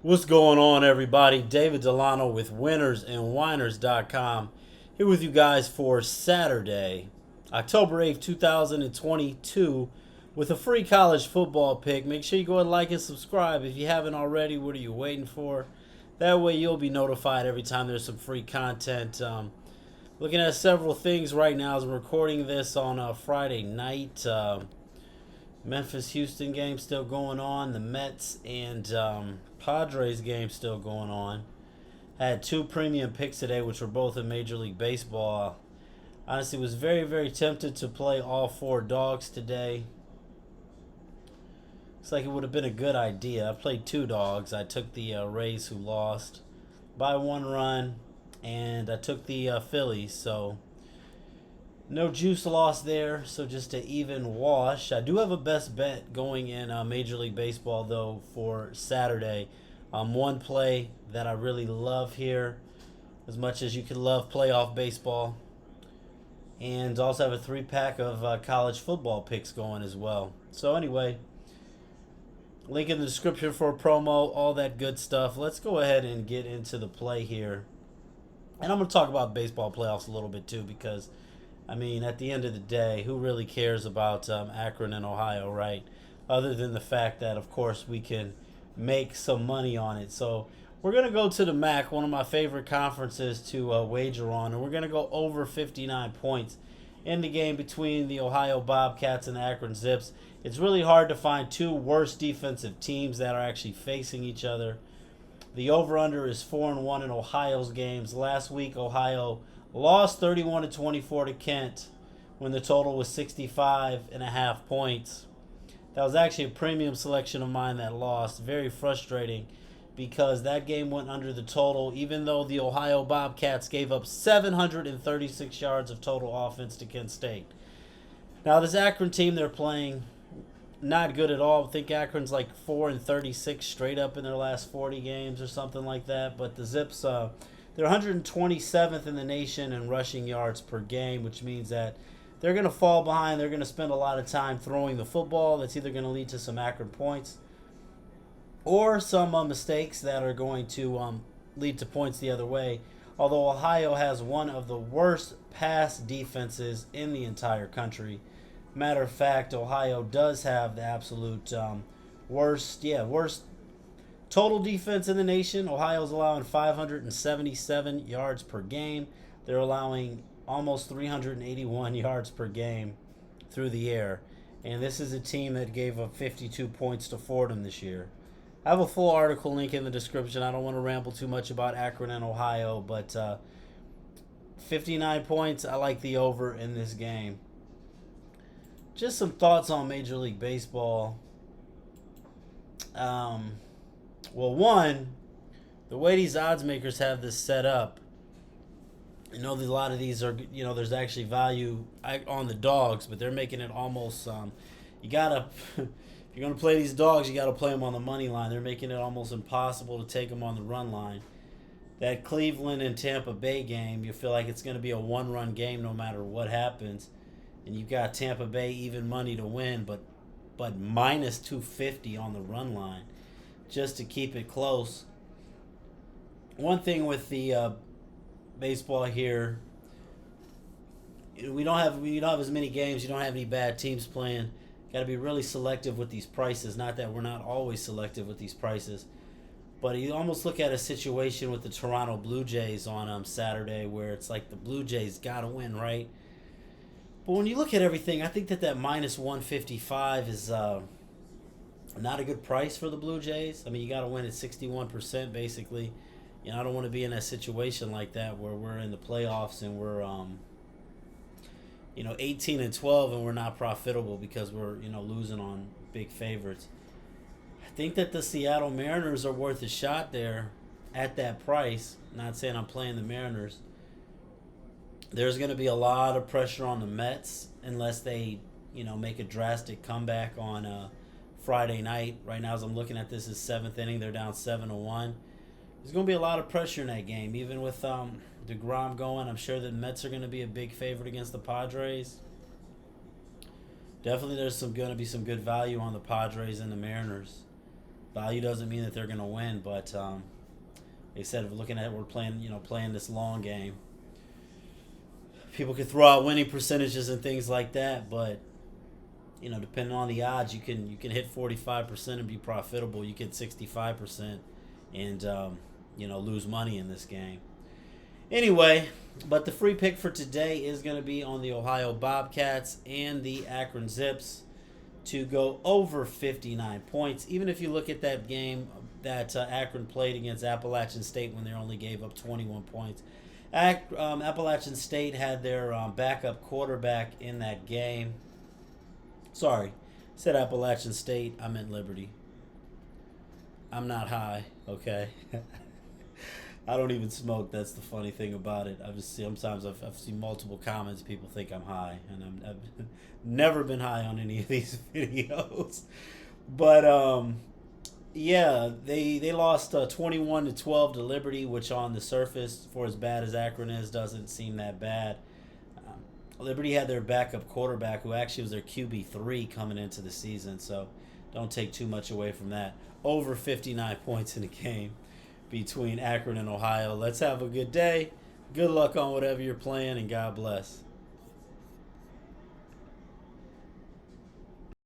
What's going on, everybody? David Delano with winnersandwhiners.com here with you guys for Saturday, October 8th, 2022 with a free college football pick. Make sure you go and like and subscribe if you haven't already. What are you waiting for? That way you'll be notified every time there's some free content. Looking at several things right now as I'm recording this on a Friday night. Memphis-Houston game still going on. The Mets and Padres game still going on. I had two premium picks today, which were both in Major League Baseball. Honestly, was very, very tempted to play all four dogs today. Looks like it would have been a good idea. I played two dogs. I took the Rays, who lost by 1 run, and I took the Phillies, so no juice lost there, so just an even wash. I do have a best bet going in Major League Baseball, though, for Saturday. One play that I really love here, as much as you can love playoff baseball. And also have a 3-pack of college football picks going as well. So anyway, link in the description for a promo, all that good stuff. Let's go ahead and get into the play here. And I'm going to talk about baseball playoffs a little bit too, because I mean, at the end of the day, who really cares about Akron and Ohio, right? Other than the fact that, of course, we can make some money on it. So we're going to go to the MAC, one of my favorite conferences to wager on, and we're going to go over 59 points in the game between the Ohio Bobcats and the Akron Zips. It's really hard to find two worse defensive teams that are actually facing each other. The over-under is 4-1 in Ohio's games. Last week, Ohio lost 31-24 to Kent when the total was 65.5 points. That was actually a premium selection of mine that lost. Very frustrating because that game went under the total, even though the Ohio Bobcats gave up 736 yards of total offense to Kent State. Now, this Akron team they're playing, not good at all. I think Akron's like 4-36 straight up in their last 40 games or something like that. But the Zips, they're 127th in the nation in rushing yards per game, which means that they're going to fall behind. They're going to spend a lot of time throwing the football. That's either going to lead to some Akron points or some mistakes that are going to lead to points the other way. Although Ohio has one of the worst pass defenses in the entire country. Matter of fact, Ohio does have the absolute worst total defense in the nation. Ohio's allowing 577 yards per game. They're allowing almost 381 yards per game through the air. And this is a team that gave up 52 points to Fordham this year. I have a full article link in the description. I don't want to ramble too much about Akron and Ohio, but 59 points, I like the over in this game. Just some thoughts on Major League Baseball. Well, one, the way these odds makers have this set up, I know that a lot of these are, there's actually value on the dogs, but they're making it almost, you gotta, if you're going to play these dogs, you got to play them on the money line. They're making it almost impossible to take them on the run line. That Cleveland and Tampa Bay game, you feel like it's going to be a one-run game no matter what happens. And you've got Tampa Bay even money to win, but minus 250 on the run line just to keep it close. One thing with the baseball here, we don't have as many games. You don't have any bad teams playing. Got to be really selective with these prices. Not that we're not always selective with these prices, but you almost look at a situation with the Toronto Blue Jays on Saturday where it's like the Blue Jays got to win, right? But when you look at everything, I think that minus 155 is not a good price for the Blue Jays. I mean, you got to win at 61% basically. I don't want to be in a situation like that where we're in the playoffs and we're 18-12 and we're not profitable because we're losing on big favorites. I think that the Seattle Mariners are worth a shot there at that price. Not saying I'm playing the Mariners. There's going to be a lot of pressure on the Mets unless they, make a drastic comeback on Friday night. Right now, as I'm looking at this, is 7th inning. They're down 7-1. There's going to be a lot of pressure in that game. Even with DeGrom going, I'm sure the Mets are going to be a big favorite against the Padres. Definitely there's going to be some good value on the Padres and the Mariners. Value doesn't mean that they're going to win, but they said, looking at it, we're playing this long game. People could throw out winning percentages and things like that, but depending on the odds, you can hit 45% and be profitable. You get 65% and lose money in this game. Anyway, but the free pick for today is going to be on the Ohio Bobcats and the Akron Zips to go over 59 points. Even if you look at that game that Akron played against Appalachian State when they only gave up 21 points. Appalachian State had their backup quarterback in that game. Sorry, said Appalachian State. I meant Liberty. I'm not high, okay? I don't even smoke. That's the funny thing about it. Sometimes I've seen multiple comments. People think I'm high, and I've never been high on any of these videos. But yeah, they lost 21-12 to Liberty, which on the surface, for as bad as Akron is, doesn't seem that bad. Liberty had their backup quarterback, who actually was their QB3 coming into the season, so don't take too much away from that. Over 59 points in a game between Akron and Ohio. Let's have a good day. Good luck on whatever you're playing, and God bless.